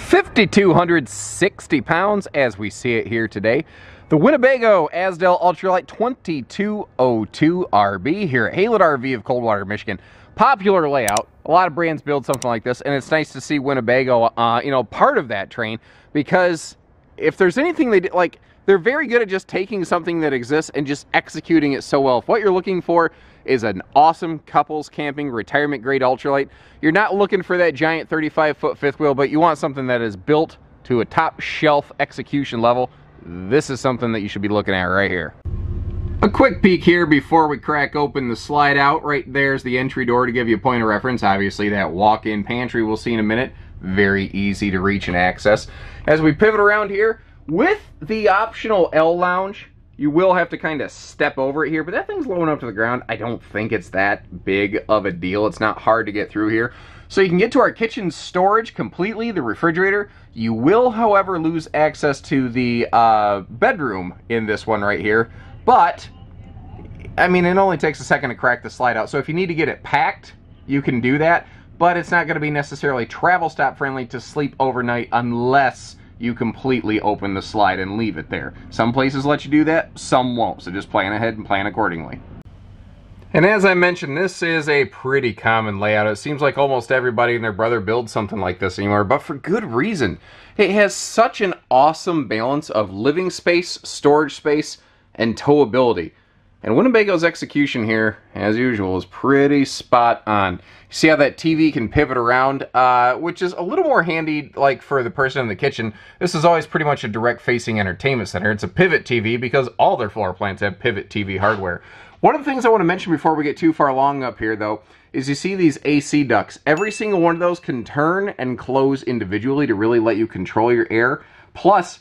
5,260 pounds as we see it here today. The Winnebago Azdel Ultralite 2202 RB here at Haylett RV of Coldwater, Michigan. Popular layout. A lot of brands build something like this, and it's nice to see Winnebago, part of that train, because if there's anything they do, like, they're very good at just taking something that exists and just executing it so well. If what you're looking for is an awesome couples camping retirement grade ultralight, you're not looking for that giant 35-foot fifth wheel, but you want something that is built to a top shelf execution level. This is something that you should be looking at right here. A quick peek here before we crack open the slide out. Right there's the entry door to give you a point of reference. Obviously that walk-in pantry we'll see in a minute. Very easy to reach and access. As we pivot around here, with the optional L lounge, you will have to kind of step over it here, but that thing's low enough to the ground. I don't think it's that big of a deal. It's not hard to get through here. So you can get to our kitchen storage completely, the refrigerator. You will, however, lose access to the bedroom in this one right here. But, I mean, it only takes a second to crack the slide out. So if you need to get it packed, you can do that. But it's not going to be necessarily travel stop friendly to sleep overnight unless you completely open the slide and leave it there. Some places let you do that, some won't. So just plan ahead and plan accordingly. And as I mentioned, this is a pretty common layout. It seems like almost everybody and their brother builds something like this anymore, but for good reason. It has such an awesome balance of living space, storage space, and towability. And Winnebago's execution here, as usual, is pretty spot on. You see how that TV can pivot around, which is a little more handy, like, for the person in the kitchen. This is always pretty much a direct-facing entertainment center. It's a pivot TV because all their floor plans have pivot TV hardware. One of the things I want to mention before we get too far along up here, though, is you see these AC ducts. Every single one of those can turn and close individually to really let you control your air. Plus,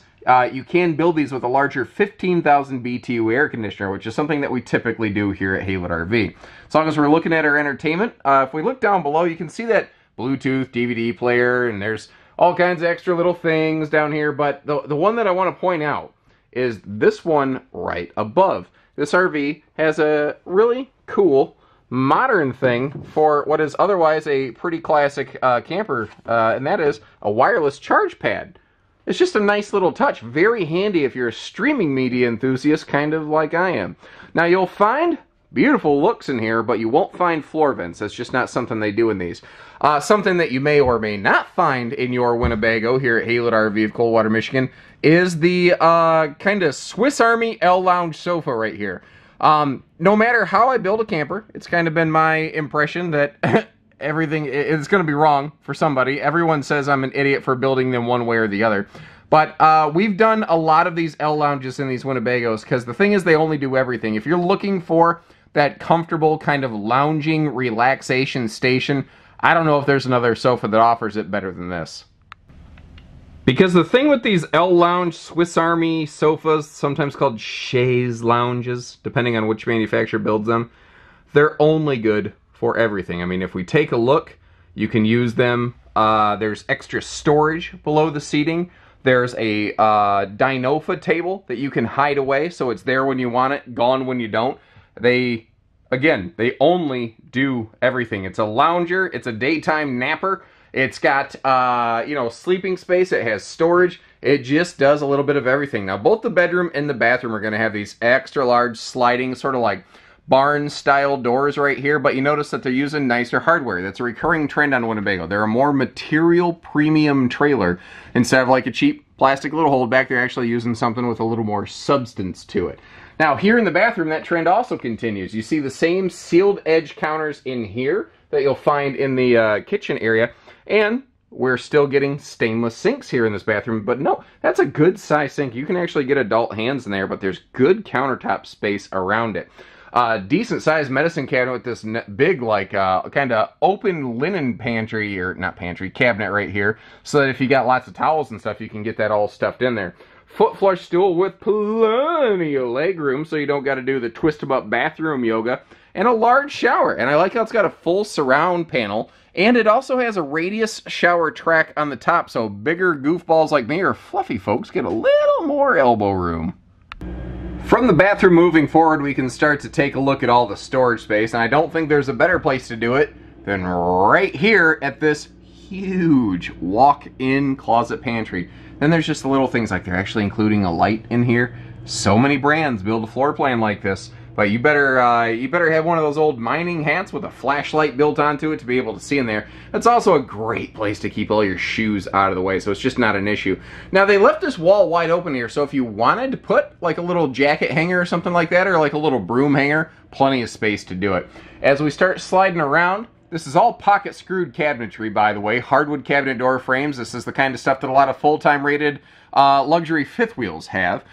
you can build these with a larger 15,000 BTU air conditioner, which is something that we typically do here at Haylett RV. As long as we're looking at our entertainment, if we look down below, you can see that Bluetooth DVD player, and there's all kinds of extra little things down here. But the one that I want to point out is this one right above. This RV has a really cool modern thing for what is otherwise a pretty classic camper, and that is a wireless charge pad. It's just a nice little touch. Very handy if you're a streaming media enthusiast, kind of like I am. Now, you'll find beautiful looks in here, but you won't find floor vents. That's just not something they do in these. Something that you may or may not find in your Winnebago here at Haylett RV of Coldwater, Michigan, is the kind of Swiss Army L lounge sofa right here. No matter how I build a camper, it's kind of been my impression that everything is going to be wrong for somebody. Everyone says I'm an idiot for building them one way or the other. But we've done a lot of these L lounges in these Winnebagos because the thing is they only do everything. If you're looking for that comfortable kind of lounging relaxation station, I don't know if there's another sofa that offers it better than this. Because the thing with these L lounge Swiss Army sofas, sometimes called chaise lounges, depending on which manufacturer builds them, they're only good for everything. I mean, if we take a look, you can use them. There's extra storage below the seating. There's a Dynofa table that you can hide away, so it's there when you want it, gone when you don't. They only do everything. It's a lounger, it's a daytime napper, it's got, sleeping space, it has storage, it just does a little bit of everything. Now, both the bedroom and the bathroom are going to have these extra large sliding, sort of like barn-style doors right here, but you notice that they're using nicer hardware. That's a recurring trend on Winnebago. They're a more material premium trailer. Instead of like a cheap plastic little holdback, they're actually using something with a little more substance to it. Now, here in the bathroom, that trend also continues. You see the same sealed edge counters in here that you'll find in the kitchen area, and we're still getting stainless sinks here in this bathroom, but no, that's a good size sink. You can actually get adult hands in there, but there's good countertop space around it. Decent sized medicine cabinet with this big, like, kind of open linen pantry, or not pantry, cabinet right here, so that if you got lots of towels and stuff, you can get that all stuffed in there. Foot flush stool with plenty of leg room, so you don't got to do the twist 'em up bathroom yoga, and a large shower. And I like how it's got a full surround panel, and it also has a radius shower track on the top, so bigger goofballs like me or fluffy folks get a little more elbow room. From the bathroom moving forward, we can start to take a look at all the storage space, and I don't think there's a better place to do it than right here at this huge walk-in closet pantry. Then there's just the little things like they're actually including a light in here. So many brands build a floor plan like this, but you better have one of those old mining hats with a flashlight built onto it to be able to see in there. It's also a great place to keep all your shoes out of the way, so it's just not an issue. Now they left this wall wide open here, so if you wanted to put like a little jacket hanger or something like that, or like a little broom hanger, plenty of space to do it. As we start sliding around, this is all pocket screwed cabinetry, by the way, hardwood cabinet door frames. This is the kind of stuff that a lot of full-time rated luxury fifth wheels have.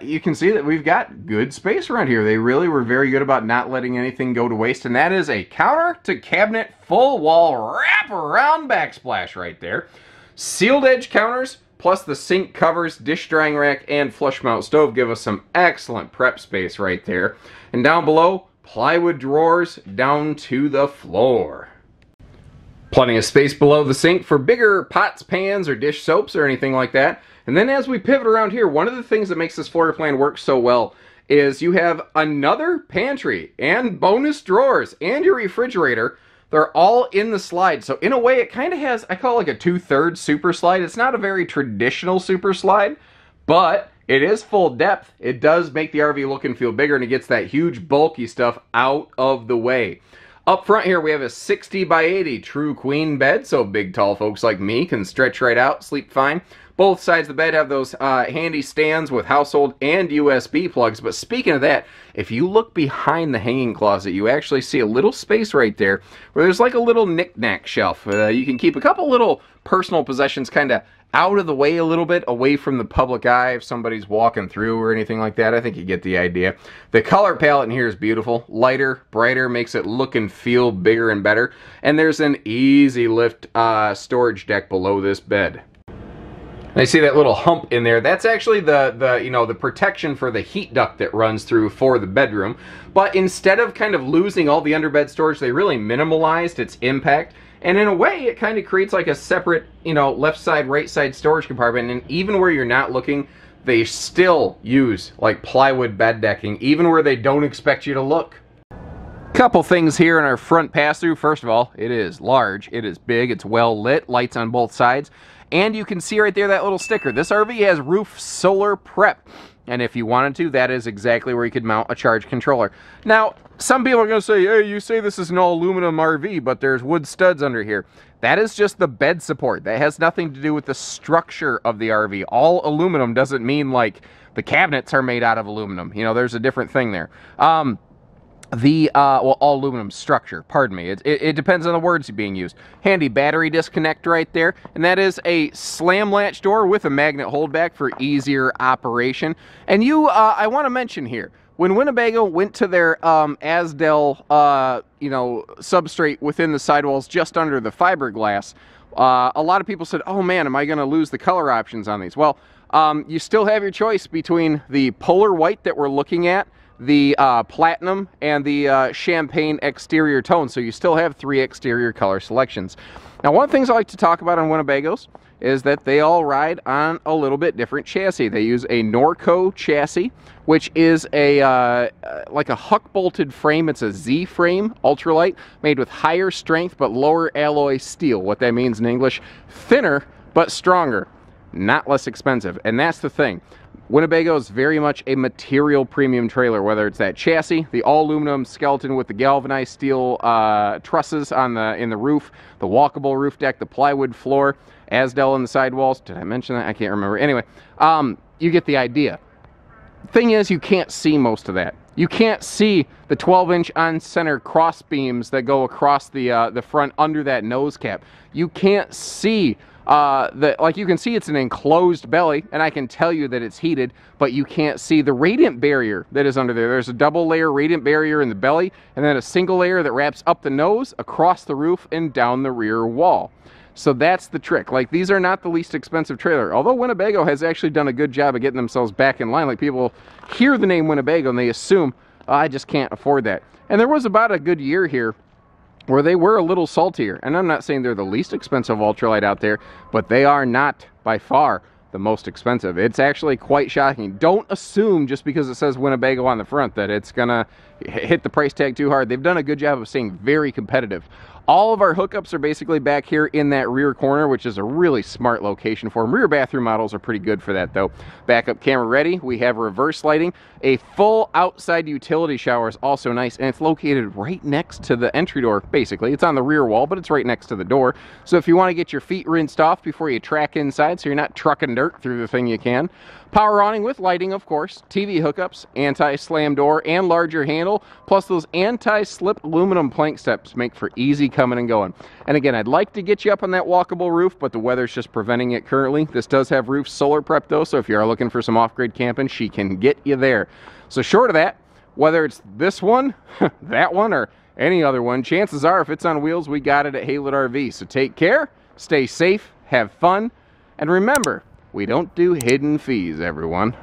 You can see that we've got good space around here. They really were very good about not letting anything go to waste, and that is a counter to cabinet full wall wrap around backsplash right there. Sealed edge counters plus the sink covers, dish drying rack, and flush mount stove give us some excellent prep space right there. And down below, plywood drawers down to the floor. Plenty of space below the sink for bigger pots, pans, or dish soaps or anything like that. And then as we pivot around here, one of the things that makes this floor plan work so well is you have another pantry and bonus drawers and your refrigerator. They're all in the slide. So in a way, it kind of has, I call it like a 2/3 super slide. It's not a very traditional super slide, but it is full depth. It does make the RV look and feel bigger, and it gets that huge bulky stuff out of the way. Up front here, we have a 60 by 80 true queen bed, so big, tall folks like me can stretch right out, sleep fine. Both sides of the bed have those handy stands with household and USB plugs. But speaking of that, if you look behind the hanging closet, you actually see a little space right there where there's like a little knick-knack shelf. You can keep a couple little personal possessions kind of out of the way a little bit, away from the public eye if somebody's walking through or anything like that. I think you get the idea. The color palette in here is beautiful. Lighter, brighter, makes it look and feel bigger and better. And there's an easy lift storage deck below this bed. And I see that little hump in there. That's actually the protection for the heat duct that runs through for the bedroom. But instead of kind of losing all the underbed storage, they really minimalized its impact. And in a way, it kind of creates like a separate, left side, right side storage compartment. And even where you're not looking, they still use like plywood bed decking, even where they don't expect you to look. Couple things here in our front pass-through. First of all, it is large, it is big, it's well lit, lights on both sides. And you can see right there that little sticker. This RV has roof solar prep. And if you wanted to, that is exactly where you could mount a charge controller. Now, some people are going to say, hey, you say this is an all-aluminum RV, but there's wood studs under here. That is just the bed support. That has nothing to do with the structure of the RV. All aluminum doesn't mean like the cabinets are made out of aluminum. There's a different thing there. All aluminum structure, pardon me. It depends on the words being used. Handy battery disconnect right there, and that is a slam latch door with a magnet holdback for easier operation. And I want to mention here, when Winnebago went to their Azdel, substrate within the sidewalls just under the fiberglass, a lot of people said, oh man, am I going to lose the color options on these? Well, you still have your choice between the polar white that we're looking at, the platinum, and the champagne exterior tone. So you still have 3 exterior color selections. Now, one of the things I like to talk about on Winnebagos is that they all ride on a little bit different chassis. They use a Norco chassis, which is like a huck-bolted frame. It's a Z-frame, ultralight, made with higher strength but lower alloy steel. What that means in English, thinner but stronger, not less expensive. And that's the thing. Winnebago is very much a material premium trailer, whether it's that chassis, the all-aluminum skeleton with the galvanized steel trusses in the roof, the walkable roof deck, the plywood floor, Azdel in the sidewalls. Did I mention that? I can't remember. Anyway, you get the idea. Thing is, you can't see most of that. You can't see the 12-inch on-center cross beams that go across the front under that nose cap. You can't see you can see it's an enclosed belly, and I can tell you that it's heated, but you can't see the radiant barrier that is under there. There's a double layer radiant barrier in the belly, and then a single layer that wraps up the nose, across the roof, and down the rear wall. So that's the trick. Like, these are not the least expensive trailer, although Winnebago has actually done a good job of getting themselves back in line. Like, people hear the name Winnebago and they assume, oh, I just can't afford that. And there was about a good year here where they were a little saltier. And I'm not saying they're the least expensive ultralight out there, but they are not by far the most expensive. It's actually quite shocking. Don't assume just because it says Winnebago on the front that it's gonna hit the price tag too hard. They've done a good job of staying very competitive. All of our hookups are basically back here in that rear corner, which is a really smart location for them. Rear bathroom models are pretty good for that, though. Backup camera ready. We have reverse lighting. A full outside utility shower is also nice, and it's located right next to the entry door, basically. It's on the rear wall, but it's right next to the door. So if you want to get your feet rinsed off before you track inside so you're not trucking dirt through the thing, you can. Power awning with lighting, of course. TV hookups, anti-slam door, and larger handle, plus those anti-slip aluminum plank steps make for easy coming and going. And again, I'd like to get you up on that walkable roof, but the weather's just preventing it currently. This does have roof solar prep though, so if you are looking for some off-grid camping, she can get you there. So short of that, whether it's this one, that one, or any other one, chances are if it's on wheels, we got it at Haylett RV. So take care, stay safe, have fun, and remember, we don't do hidden fees, everyone.